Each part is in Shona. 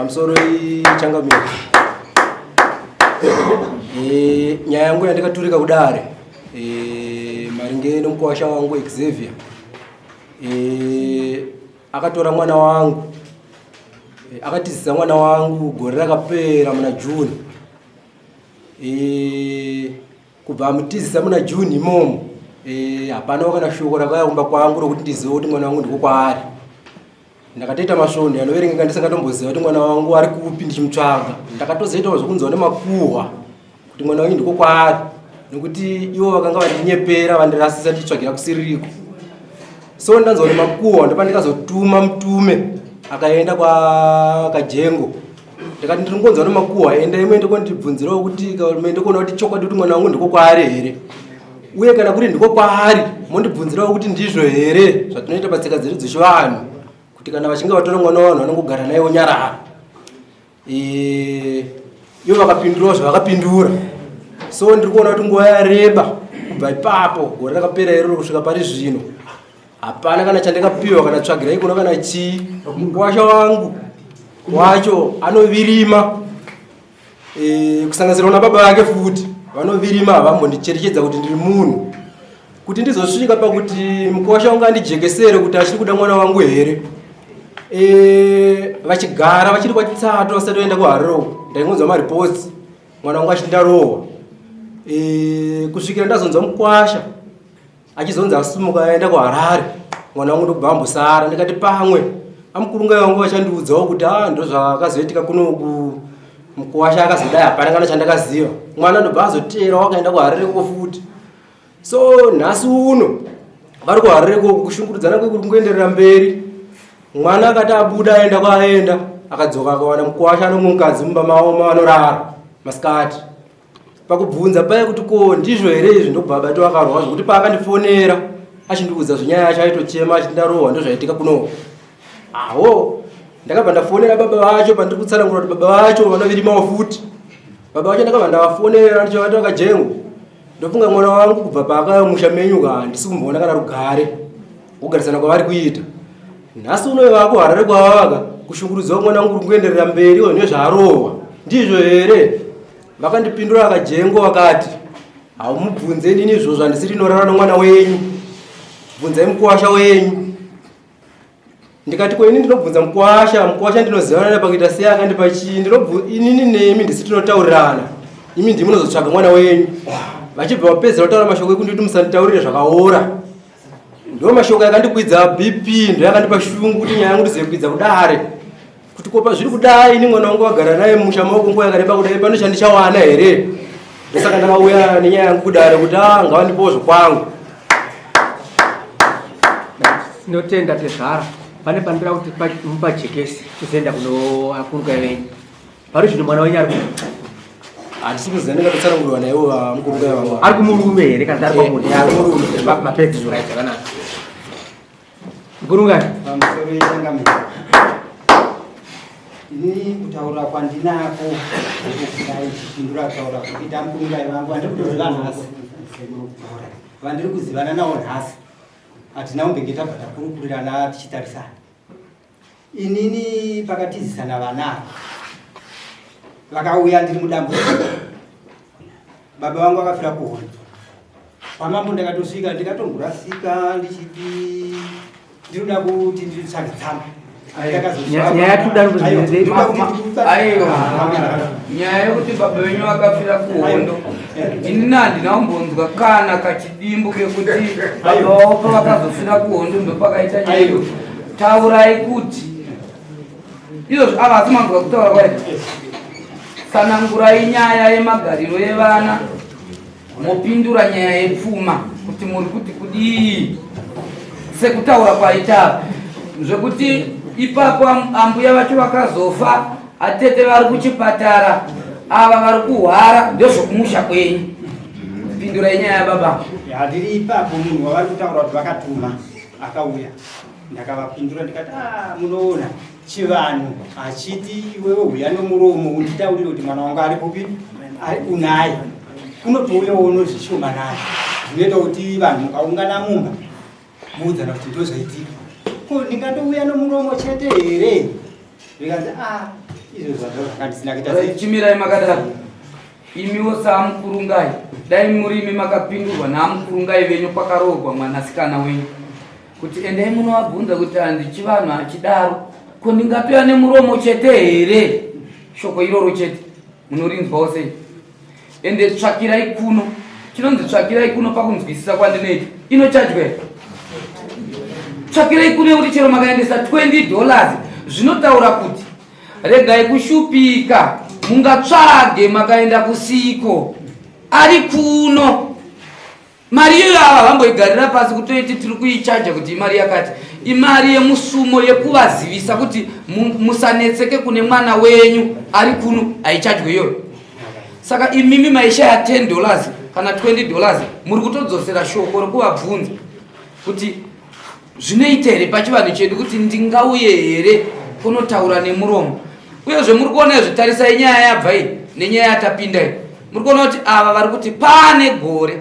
Pamusoro Changamire. Nyaya yangu yandikaturika kudare. Maringe nomukwasha wangu Xavier. Akatora mwana wangu. Akatizisa mwana wangu gore rakapera muna June. Kubva amutizisa muna June imomo. Hapana wakana shoko rakaumba kwangu rokuti ndizive kuti mwana wangu ndiko kwaari. Ndakatoita masvoni anoverenga ndisingatomboziva kuti mwana wangu ari kupi ndichimutsvaga. Ndakatozoitawo zvokunzwa nemakuhwa kuti mwana wangu ndiko kwaari nekuti ivo vakanga vandinyepera vandirasisa ndichitsvagira kusiriko. So ndanzwa nemakuhwa ndopandikazotuma mutume akaenda kwa Kajengo. Ndikati ndiri kungonzwa nemakuhwa endai muende kondibvunzirawo kuti muende kuona kuti chokwadi kuti mwana wangu ndiko kwaari here. Uye kana kuri ndiko kwaari mondibvunzirawo kuti ndizvo here zvatinoita patsika dzedu dzechivanhu. Kuti kana vachinge vatora mwana wanhu vanongogara naye onyarara. Ivo vakapindurawo zvavakapindura. So ndiri kuona kuti nguva yareba kubva ipapo gore rakapera iroro kusvika pari zvino. Hapana kana chandikapiwa kana tsvagirai kuno kana chii. Mukwasha wangu wacho anovirima. Kusanganisira baba vake futi vanovirima havambondicherechedza kuti ndiri munhu. Kuti ndizosvika pakuti mukwasha wangu andijekesere kuti achiri kuda mwana wangu here. Vachigara vachiri kwachitsato vasati vaenda kuHarare. Ndaingonzwa maripots mwana wangu achindarohwa. Kusvikira ndazonzwa mukwasha achizonzi asumuka aenda kuHarare, mwana wangu ndokubva ambosara. Ndikati pamwe amukurungai wangu vachandiudzawo kuti ndo zvakazoitika kunoku. Mukwasha akazodai hapana kana chandakaziva. Mwana ndobva azoterawo akaenda kuHarare koko futi. So nhasi uno vari kuHarare koko kushungurudzana kwekuri kungoenderera mberi. Mwana akati abuda aenda kwaenda akadzoka akawana mukwasha nomukadzi mumba mavo mavanorara masikati. Pakubvunza paya kuti ko ndizvo here izvi ndobva abatwa akarohwa zvokuti paakandifonera achindiudza zvenyaya yacho aitochema achindarohwa ndozvaitika kuno. Aho ndakabva ndafonera baba vacho pandiri kutsanangura kuti baba vacho vanovirimawo futi. Baba vacho ndakabva ndavafonera ndichavati Kajengo. Ndofunga mwana wangu kubva paakamusha menyu handisi kumboona kana rugare kugarisana kwavari kuita. Nhasi uno vako Harare kwavaka kushungurudzwa mwana wangu kungoenderera mberi iwo nezvaarohwa. Ndizvo here? Vakandipindura Kajengo vakati haumubvunze nini izvo zvandisiri norara nomwana wenyu. Bvunzai mukwasha wenyu. Ndikati ko ini ndinobvunza mukwasha ndinozivana naye pakuita sei akandipa chii. Inini nemi ndisi tinotaurirana. Imi ndimi munozotsvaga mwana wenyu. Vachibva vapedzera kutaura mashoko ekuti musanditaurire zvakaora. Ndo mashoko yakandikwidza BP, ndo yakandipa shungu kuti nyaya yangu ndizokwidza kudare. Kuti kopa zviri kudai ini mwana wangu wagara naye musha maoko nguva yakareba kudai pano chandichawana here. Ndosaka ndakauya nenyaya yangu kudare kuti ngavandipowo zvokwangu. Sinotenda tezvara. Pane pandira kuti mupajekesi tizoenda kuno akuruka venyu. Pari zvino mwana wenyu ari handisi kuziva ndingatotsanangurwa naivo mukuruka vangu. Ari kumurume here kana ari pamuti? Mapedzi zvorai zvakanaka. Mukurungai? Pamusoro Changamire. Ini kutaura kwandinako kudai chipindura kutaura kuti tamukurungai vangu vandiri kutoziva nhasi. Vandiri kuzivana navo nhasi. Hatina kumbenge tabva takurukurirana tichitarisana. Inini pakatizisana vana vakauya ndiri mudambudziko. Baba vangu vakafira kuHondo. Pamambo ndakatosvika ndikatongorasika ndichiti ndinoda kuti nditsvage tsamba. Nyaya yekuti baba wenyu vakafira kuHondo inini handina kumbonzwa kana kachidimbu kekuti baba wavo pavakazofira kuHondo ndopakaita nyaya. Taurai kuti izvozvo ava hasi manzwa kutaura kwaita. Sanangurai nyaya yemagariro evana mopindura nyaya yepfuma kuti muri kuti kudii sekutaura kwaita zvekuti ipapo ambuya vacho vakazofa atete vari kuchipatara ava vari kuhwara ndozvokumusha kwenyu. Pindurai nyaya yababa. Handiri ipapo munhu wavari kutaura kuti vakatuma akauya ndakavapindura ndikati munoona chivanhu achiti iwewe huya nomuromo unditaurire kuti mwana wangu ari kupi ari unai kunotouyawo nozvishomanana zvinoita kuti vanhu mukaungana mumba muudzana kuti ndozvaitika. Ko ndingatouya nomuromo chete here? Ndikanzi izvo zvandisina kuita chimirai makadaro imiwo samukurungai dai murimi makapindurwa namukurungai venyu pakarogwa mwanasikana wenyu kuti endai munovabvunza kuti handi chivanhu achidaro ko ndingatoya nemuromo chete here shoko iroro chete munorinzwawo sei ende tsvakirai kuno chinonzi tsvakirai kuno pakunzwisisa kwandinoita inochajwe tsvakirai kuno yekuti chero makaendesa $20 zvinotaura kuti regai kushupika mungatsvage makaenda kusiko ari kuno mari iyoyo ava vamboigarira pasi kutoiti tiri kuichaja kuti imari yakati imari yemusumo yekuvazivisa kuti musanetseke kune mwana wenyu ari kuno haichajwe iyoyo. Saka imimi maishaya $10 kana $20 muri kutodzosera shoko rekuvabvunza kuti zvinoita here pachivanhu chedu kuti ndingauye here kunotaura nemuromo uyezve muri kuona zvitarisai nyaya yabvai nenyaya yatapinda iyi muri kuona kuti ava vari kuti pane gore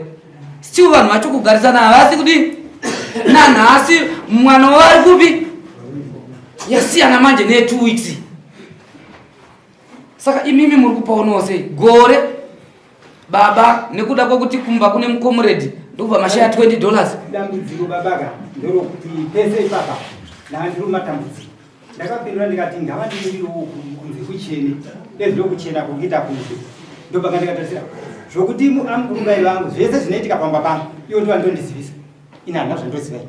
still vanhu vacho kugarisana havasi kuti nanhasi mwana wavari kupi yasiyana manje ne2 weeks. Saka imimi muri kupaunawo sei gore baba nekuda kwokuti kumba kune mukomuredi ndokubva mashaya $20. Dambudziko babaka ndorokuti pese ipapa nandiri matambudziko ndakapindura ndikati ngava ndiriwo kunze kuchene ezvokuchena kuita kunze ndobva ndikatarisira zvokuti amukurungai vangu zvese zvinoitika pamba pangu iwo ndiva ndondizivisa ina handina zvandoziva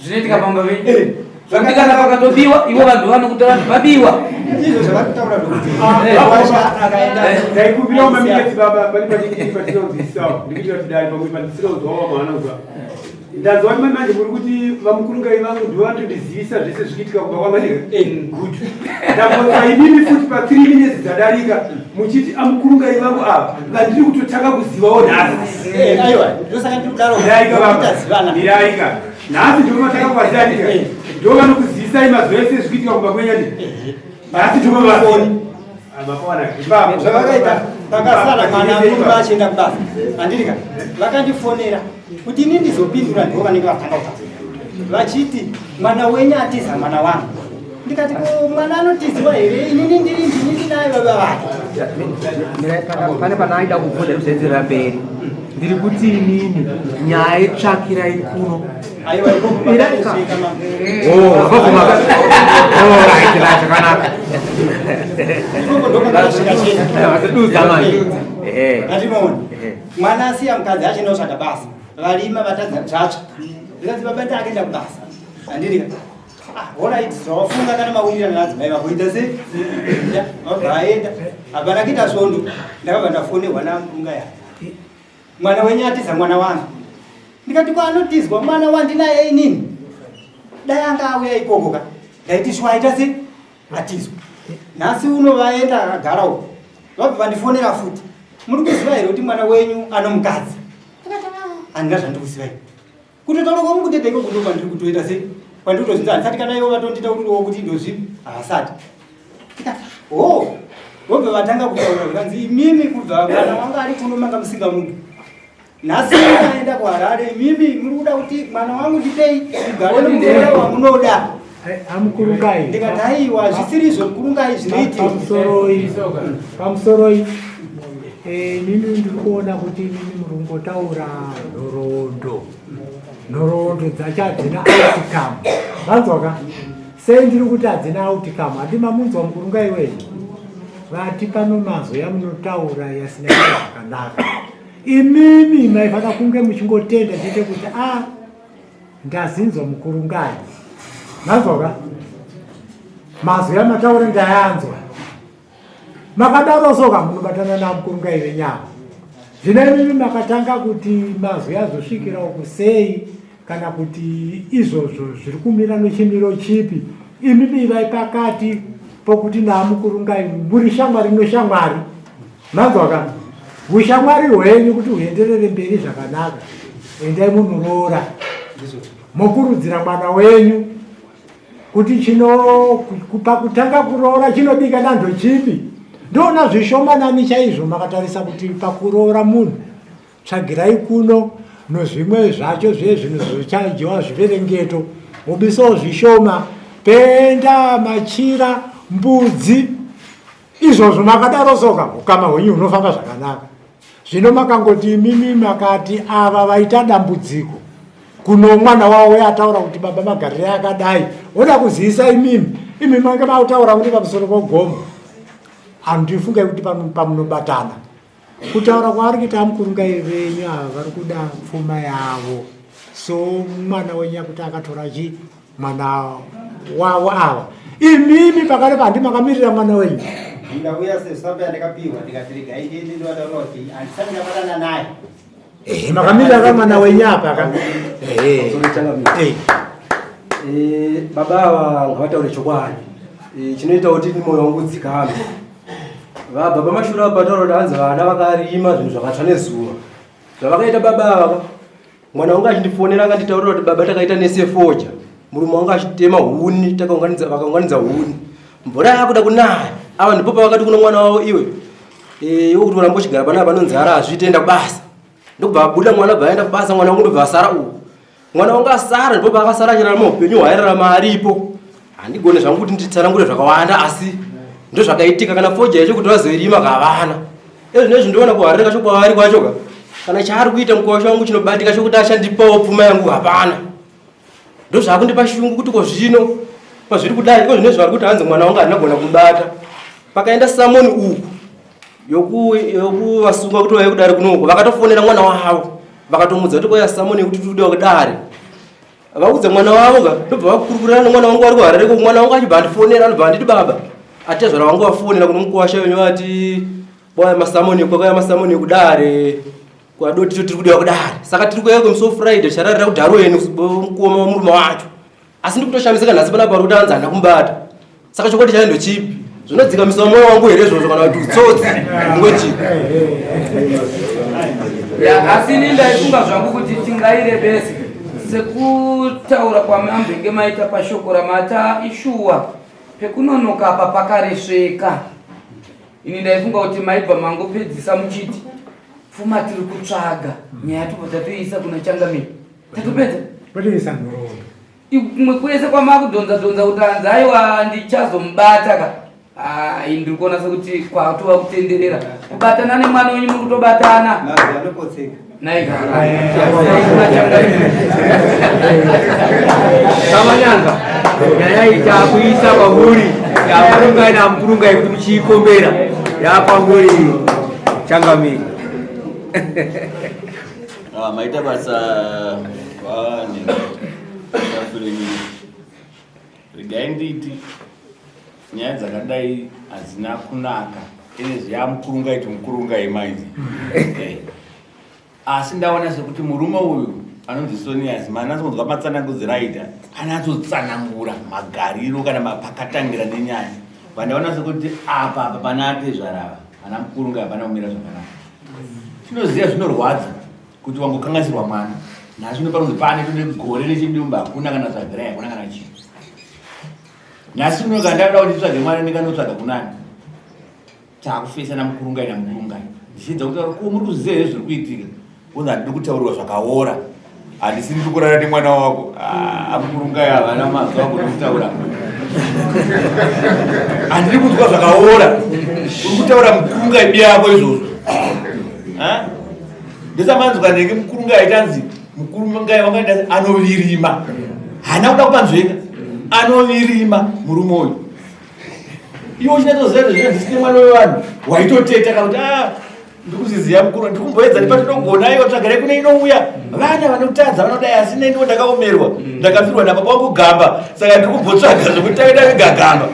zvinoitika pamba venyu zvakandikana pakatobiwa ivo vanhu vanokutaura kuti vabiwa izvo zvavakutaura ndokuti ndaikupirawo mamiketi baba pani patinonzisawo ndikuitira kuti dai pamwe pandisiraudzwawo mwana uza ndanzwa manje muri kuti vamukurungai vangu ndovanondizivisa zvese zvichiitika kubva kwamanega good ndambotsa imimi futi pa3 minutes dzadarika muchiti amukurungai vangu ava ngandiri kutotanga kuzivawo nhasi aiwa ndosaka ndiri kudaro ndiraika nhasi ndomatanga kuvazivanika ndova nokuzivisai mazuva ese zvichiitika kubva kwenyani nhasi ndomavafoni zvavakaita pakasara mwana murume achienda kubasa handirika vakandifonera kuti ini ndizopindura ndivo vanenge vatanga kutaura vachiti mwana wenyu atiza mwana wangu ndikati mwana anotiziwa here inini ndiri ndininayo baba vake pane panaida kubvunza kuzenzera mberi ndiri kuti inini nyaya yetsvakirai kuno aiwa ikokuma mwana asiya mukadzi achenda kutsvaga basa varima vatadza zvatsva ndikati baba ndaakaenda kubasa handirika olright zvavafunga kana mawirirana nadzimai vakuita sei vabva aenda hapana kuita svondo ndakabva ndafonerwa namunga yake mwana wenyu atiza mwana wangu ndikati kwaanotizwa mwana wandinaye inini dai anga auya ikokoka ndaiti shwaita sei atizwa nhasi uno vaenda akagara uko vabva vandifonera futi muri kuziva here kuti mwana wenyu ano mukadzi handina zvandikuziva kutotaura kwamukutedeko kundo kwandiri kutoita sei kwandiri kutozvinza handisati kana ivo vatondita uriwo kuti ndozvipi havasati vobva vatanga kutaura vikanzi imimi kubva mwana wanga ari kuno manga musinga munhu nhasi aenda kuharare imimi muri kuda kuti mwana wangu ndipei igare nemuroora wamunoda amukurungai ndikati haiwa zvisiri zvokurungai zvinoitika pamusoroi mimi ndiri kuona kuti mimi muri kungotaura nhoroondo dzacho hadzina outcome vanzwaka sei ndiri kuti hadzina outcome handimamunzwa mukurungai wenyu vati pano mazvo yamunotaura yasina ita zvakanaka imimi maifana kunge muchingotenda chete kuti ndazinzwa mukurungai vanzwaka mazvo yamataura ndayanzwa makadaro soka munobatana namukurungai venyama zvino imimi makatanga kuti mazvo yazosvikira uku sei kana kuti izvozvo zviri kumira nechimiro chipi imimi vai pakati pokuti namukurungai muri shamwari noshamwari manzwaka ushamwari hwenyu kuti huenderere mberi zvakanaka endai munorora mokurudzira mwana wenyu kuti pakutanga kuroora chinobika dando chipi ndona zvishomanani chaizvo makatarisa kuti pakuroora munhu tsvagirai kuno nozvimwe zvacho zvezvinozochanjiwa zviverengeto mubisawo zvishoma penda machira mbudzi izvozvo makadaro soka ukama hwenyu hunofamba zvakanaka. Zvino makangoti imimi makati ava vaita dambudziko kuno mwana wavo ataura kuti baba magarire akadai, oda kuziisa imimi mange mautaura kuti pamusoro pogomba. Handifunga kuti pamunobatana kutaura kwaari kuita mukurungai venyu ava vari kuda pfuma yavo. So mwana wenyu kuti akatora chi mwana wavo ava, imimi pakare pandi makamirira mwana wenyu. Ndauya sesamba ndakapiwa ndikatirega idini ndinotaura kuti andisati ndabatana naye. Makamirira mwana wenyu apa ka. Baba ava ngavataure chokwadi. Chinoita kuti moyo wangu udzikame. Baba mashura abataura kuti hanzi vana vakarima zvinhu zvakatsva nezuva. Zvavakaita baba ava, mwana wangu achindifonera akanditaurira kuti baba takaita nesefoja. Murume wangu achitema huni, vakaunganidza huni. Mvura yakuda kunaya. Ava ndipo pavakati kuno mwana wavo iwe. Iwe kuti uramba uchigara pana panonzi harazviita enda kubasa. Ndokubva abuda mwana bva aenda kubasa, mwana wangu ndobva asara uku. Mwana wangu asara ndipo paakasara achirarama upenyu hwairarama aripo. Handigone zvangu kuti nditsanangure zvakawanda asi ndo zvakaitika kana foja yacho kuti vazoirima kavana. Zvinezvi ndinoona kuharira kacho kwavari kwacho kana chaari kuita mukosha wangu chinobatika chokuti achandipawo pfuma yangu hapana. Ndo zvakundipa shungu kuti kozvino pazviri kudai iko zvinezvi vari kuti hanzi mwana wangu handinagona kubata. Pakaenda Samoni uku yokuvasunga kuti vauye kudare kunoku, vakatofonera mwana wavo vakatomudza kuti kwaya Samoni kuti tiri kuda kudare. Vaudza mwana wavo ndobva vakurukurana nomwana wangu ari kuharare ko. Mwana wangu achibva andifonera anobva anditi baba atezvara wangu vafonera kuno mukuwasha wenyu vati kwaya masamoni kudare kwadoti tiri kuda kudare. Saka tiri kuuya kwemuso Friday chararira kudharweni mukuoma wamurume wacho. Asi ndikutoshamisika nhasi pana pari kuti hanzi handina kumbata. Saka chokwadi chaindo chipi zvinodzikamisa mwoyo wangu here izvozvo kana kuti utsotsi ngochi. Asi ndaifunga zvangu kuti tingairebese sekutaura kwamambenge maita pashoko ramata ishuwa pekunonoka apa pakaresveka. Ini ndaifunga kuti maibva mangopedzisa muchiti pfuma tiri kutsvaga nyaya tobva tatoisa kuna Changamire tatopedza Patisa nhoroondo. imwe kwese kwamakudhonza kuti hanzi aiwa ndichazomubata ka. Ndiri kuona sekuti kwatova kutenderera kubatana nemwana wenyu muri kutobatana. Anopotseka. Kamanyanga nyaya itakuisa kwamuri yakurungai namkurungai kuti muchiikombera yakwamuri Changamire. Maita basa vanefureni regai nditi nyaya dzakadai hadzina kunaka ine zvamukurungai kuti mukurungai maizi. Asi ndaona sekuti murume uyu anonzi Sonias manatsokunzwa matsanangudziro aita anatsotsanangura magariro kana mapakatangira nenyaya. Vandaona sekuti apa panate zvarava ana mukurungai hapana kumira zvakanaka. Tinoziva zvinorwadza kuti wangokanganisirwa mwana nhasi unopanonzi pane tode gore nechidumba hakuna kana tsvagirai hakuna kana chii. Nhasi uno kandada kuti tsvage mwana ndikanotsvaga kunani taakufesana mukurungai namukurungai ndichiedza kutaura ko muri kuziva here zviri kuitika unzi handidi kutaurirwa zvakaora handisi ndiri kurara nemwana wako. Mukurungai havana mazuva kuti kutaura handiri kunzwa zvakaora uri kutaura mukurungai biyako izvozvo. Ndesamanzwa ndenge mukurungai aitanzi mukurungai wangaita anovirima hana kuda kupanzvenga anovirima murume uyu. Iwo uchinatoziva kuti zvinonzisine mwana wevanhu waitoteta kakuti ndikuziziva mukuru ndikumboedza ndipatotogona iwo tsvagarai kune inouya vana vanotadza vanodai asi neniwo ndakaomerwa ndakafirwa napapa wangu gamba saka ndiri kumbotsvaga zvokuti taita vegagamba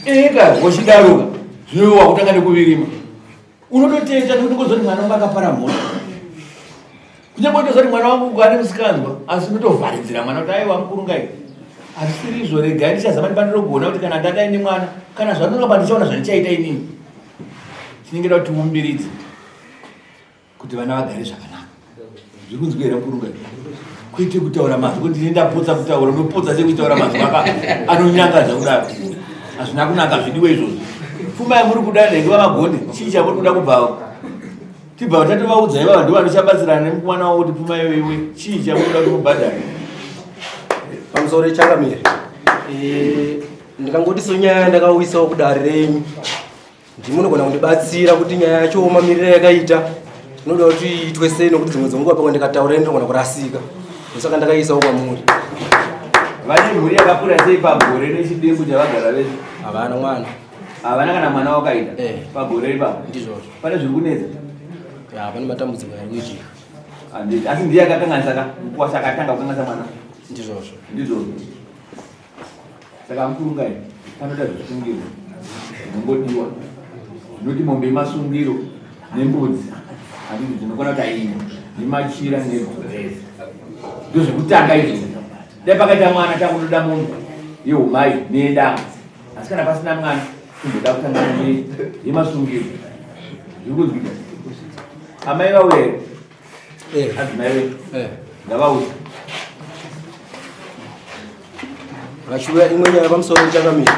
ega wochidaroka zvino wakutanga nekuvirima unototeta nekuti kuzoti mwana wangu akapara mhosva kunyange utozoti mwana wangu ane musikanzwa asi unotovharidzira mwana kuti aiwa mukurungai asiri izvo regai ndichazama ndipandinogona kuti kana ndadai nemwana kana zvandinopa ndichaona zvandichaita inini tinengeda kuti tiumbiridze kuti vana vagare zvakanaka. Zviri kunzwi here mukurungai kwete kutaura mazwi kuti ndini ndapotsa kutaura unopotsa sekutaura mazwi anonyangadza kudaro hazvina kunaka zvidiwe izvozvo. Pfuma yamuri kuda ndenguva magonde chii chamuri kuda kubvawo tibva tatovaudza ivava ndo vanochabatsirana nemwana wavo kuti pfuma iwe chii chamuri kuda kuti mubhadhara. Pamusoro Changamire ndikangoti sonyaya ndakauisawo kudare renyu ndimunogona kundibatsira kuti nyaya yacho mamiriro yakaita inoda kuti itwe sei nokuti dzimwe dzenguva pamwe ndikataura ndinogona kurasika saka ndakaisawo kwamuri. Vane mhuri yakakura sei pagore nechidimbu chavagara veshe? Havana mwana. Havana kana mwana wakaita pagore ipapo? Ndizvozvo. Pane zviri kunetsa? Pane matambudziko ari kuitika. Asi ndiye akakanganisa Mukuwasha akatanga kukanganisa mwana? Ndizvozvo. Ndizvozvo. Saka Mukurungai panoda zvisungiro zvinongodiwa zvinoti mombe masungiro nembudzi handiti dzinokona kuti aine nemachira nebhurezi ndozvekutanga izvozvo. Dai pakaita mwana takunoda munhu yeumai needama, asi kana pasina mwana kumboda kutanga yemasungiro zvirikudzwika. Amai vauya here? Adzimai vedu ngavauya. Vachiuya imwe nyaya pamusoro ichangamira,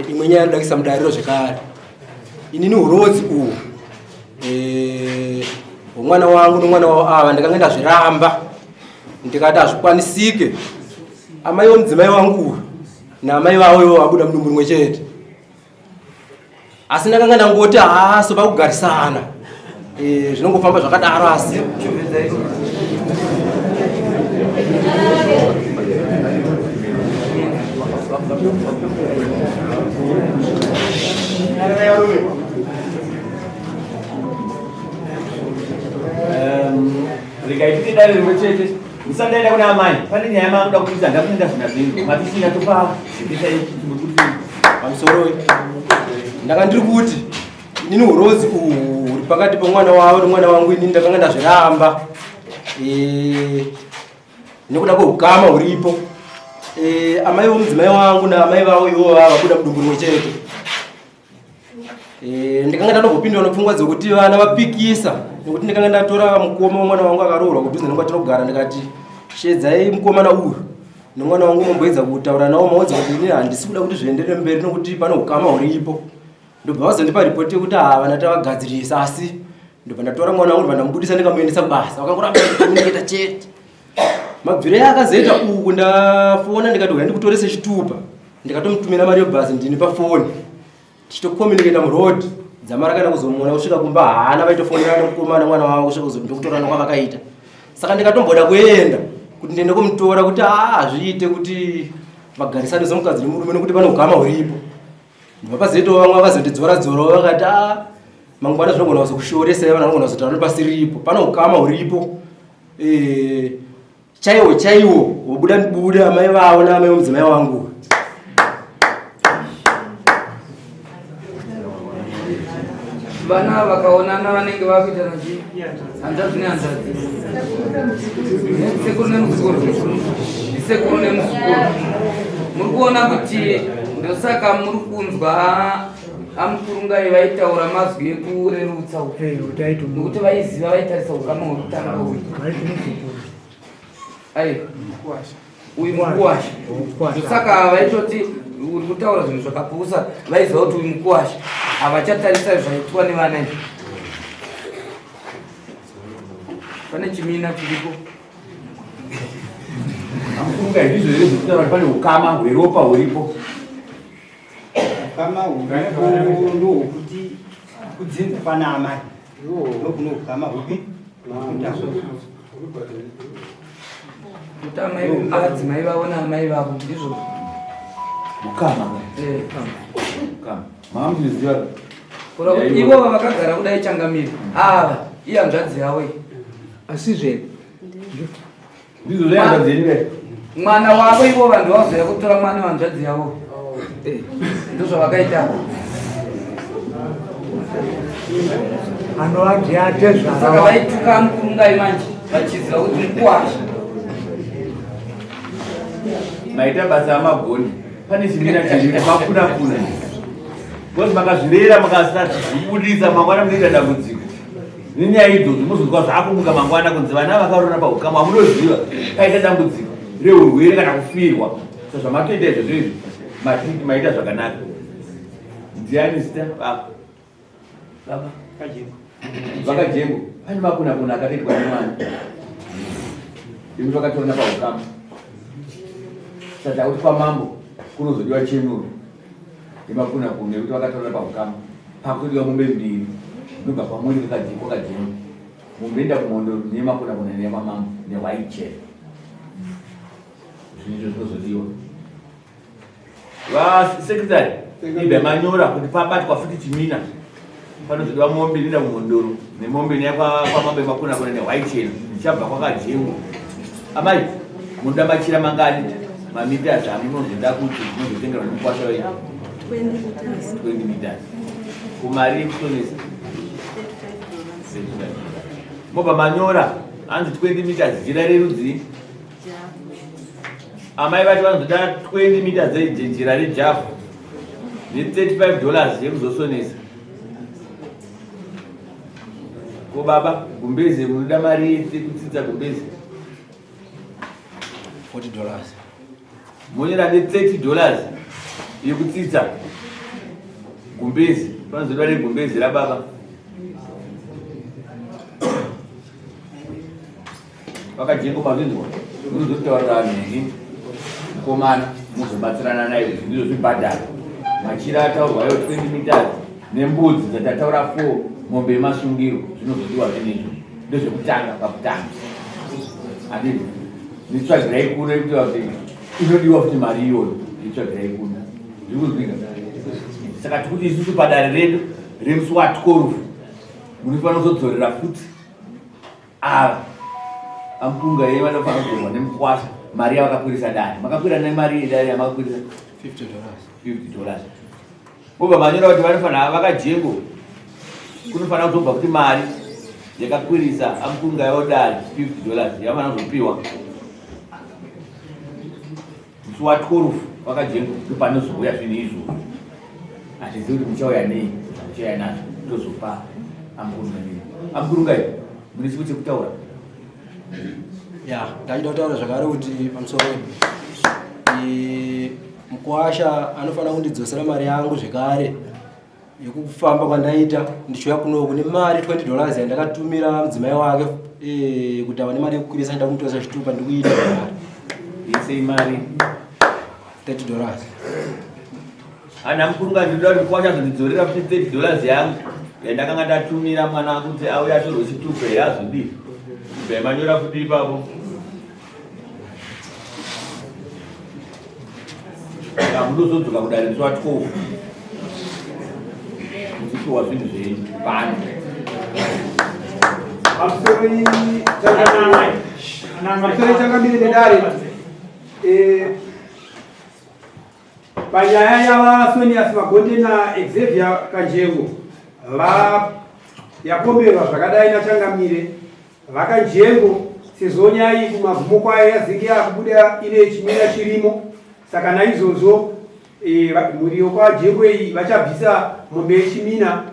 imwe nyaya inodakisa mudariro zvekare. Inini urodzi uhu hwemwana wangu nomwana wavo ava ndakanga ndazviramba ndikati hazvikwanisike. Amai vomudzimai wangu uyu naamai vavo ivo vabuda mudumbu rimwe chete, asi ndakanga ndangoti haso pakugarisana zvinongofamba zvakadaro. Asi rikaitike dare rimwe chete musandaenda kuna amai. Pane nyaya makuda kuita ndakuenda zvina zvenyu matisina topa zvikisa kuti pamusoro ndanga ndiri kuti inini urodzi uhu huri pakati pomwana wavo nomwana wangu inini ndakanga ndazviramba nekuda kweukama huripo. Amai vomudzimai wangu naamai vavo ivo vabuda mudumbu rimwe chete. Ndikanga ndanobvopinda nopfungwa dzekuti vana vapikisa, nekuti ndikanga ndatora mukoma womwana wangu akaroorwa kudhuze nengwa tinogara, ndikati shedzai mukomana uyu nomwana wangu momboedza kutaura nawo maudza kuti inini handisi kuda kuti zvienderere mberi nokuti pane ukama huripo. Ndobva vazondipa ripoti yekuti vana tavagadzirisa, asi ndobva ndatora mwana wangu ndobva ndamubudisa ndikamuendesa kubasa. Vakangoramba kuita chete. Mabvire akazoita uku ndafona ndikati uya ndikutorese chitupa, ndikatomutumira mari yebhazi ndini pafoni tichitokomuniketa murodhi. Dzama rakaenda kuzomuona kusvika kumba haana vaitofonera nemukomana mwana wavo kusvika kuzondokutorana kwavakaita. Saka ndikatomboda kuenda kuti ndiende kumutora kuti zviite kuti vagarisane somukadzi nemurume nekuti pane ukama huripo. Ndobva pazoitawo vamwe vakazondidzora-dzorawo vakati mangwana zvinogona kuzokushoresai, vana vanogona kuzotaura pasiripo, pane ukama huripo chaiwo wobuda ndibuda amai vavo naamai vomudzimai wangu. Vana vakaonana vanenge vakuita hanzvadzi nehanzvadzi, sekuru nemuzukuru, sekuru nemuzukuru. Muri kuona kuti ndosaka muri kunzwa Amukurungai vaitaura mazwi ekurerutsa nokuti vaiziva vaitarisa ukama hwekutanga uyu. Uyu Mukuwasha. Ndosaka vaitoti uri kutaura zvinhu zvakapusa, vaiziva kuti uyu Mukuwasha havachatarisa zvaitwa nevana izvi. Pane chimina chiripo. Amukurungai ndizvo here zvekutaura kuti pane ukama hweropa huripo? Ukama huripo ndohwokuti kudzinza pana amai ndokuno ukama hupi kuti adzimai vavo naamai vavo ndizvo ukama. Mama munoziva kura kuti ivo vakagara kudai Changamire ava ihanzvadzi yavo iyi. Asizve ndizvo zvehanzvadzi yenyu mwana wavo ivo vanhu vazoya kutora mwana wehanzvadzi yavo ndozvavakaita. Anowati atezva Saka vaituka Mukurungai manje vachiziva kuti Mukuwasha maita basa amagoni. Pane chimina chiri makuna-kuna kuti makazvirera makasati zvibudisa mangwana munoita dambudziko nenyaya idzodzo. Muzonzwa zvakumuka mangwana kunzi vana vakarona paukama hamunoziva paita dambudziko reurwere kana kufirwa. Zvamatoita izvozvo izvi maita zvakanaka. Ndiani zita? Baba Vakajengo. Pane makuna-kuna akatoitwa nemwana ikuti vakatorana paukama. Saka kuti kwamambo kunozodiwa chenuro nemakuna kune kuti vakataura pakukama pakudiwa mombe mbiri nobva pamweni kwakajema mombe enda kumondo nemakuna kune nemamambo newaichera zvinizvo zvinozodiwa vasekretary ibva manyora kuti pabatwa futi chimina panozodiwa mombe inoenda kumondoro nemombe neyakwamambe makuna kune newaichera zichabva kwakajengwa amai munoda machira mangani mamitazi amunozoda kuti munozotengerwa nemukwasha wenyu 20 meters. Kumari kusonesa. Moba manyora anzi 20 meters jira rerudzi. Amai vati vanozoda 20 meters jira rejafu. Ni $35 yekuzosonesa. Ko baba Gumbezi munoda mari yekutsitsa Gumbezi $40. Monyera ne $30 yekutsitsa Gumbezi panozoda reGumbezi rababa vakajengo mavinzwa munozotaurira nhengi mukomana muzobatsirana naye ndizvo zvibhadhara machira ataurwayo 20 meters nembudzi dzatataura 4 mombe yemasungiro zvinozodiwa zvinizvo ndezvekutanga pakutanga adii nitsvagirai kuno ikuti kuti inodiwa kuti mari iyoyo nitsvagirai kuno zvirikuzvinga saka tikuti isusu padare redu remusi wa12 munofanira kuzodzorera futi ava amukunga yeye vanofanira kudzorwa nemukwasha mari yavakakwirisa dare makakwira nemari yedare yamakakwirisa $50 obva manyora kuti vanofanira vakajengo kunofanira kuzobva kuti mari yakakwirisa amukunga yavo dare $50 yavanofanira kuzopiwa musi wa12 vakajengo ndopanozouya zvinhu izvozvo hatizivi kuti muchauya nei muchauya nazvo tozopa amukurunga nei amukurunga iyo mune chipo chekutaura ya ndachida kutaura zvakare kuti pamusoro mukwasha anofanira kundidzosera mari yangu zvekare yekufamba kwandaita ndichiuya kunoku nemari $20 yandakatumira mudzimai wake kuti ava nemari yekukwirisa nda kumutosa chitupa ndikuita mari yese imari $30 ana mukurunga ndinoda kuti kwasha zvindidzorera kuti $30 yangu yandakanga ndatumira mwana kuti auya atorwe chitupa yazodi ibva manyora kuti ipapo mundozodzoka kudare musi wa12 muchipiwa zvinhu zvenyu pano pamusoro changamire nedare panyaya yavasonias magonde naXavier Kanjengo yakomberwa zvakadai nachangamire vakanjengo sezvo nyaya iyi kumabvumo kwayo yazenge yakubuda ine chimira chirimo saka naizvozvo muriwo kwajengo iyi vachabvisa mombe yechimina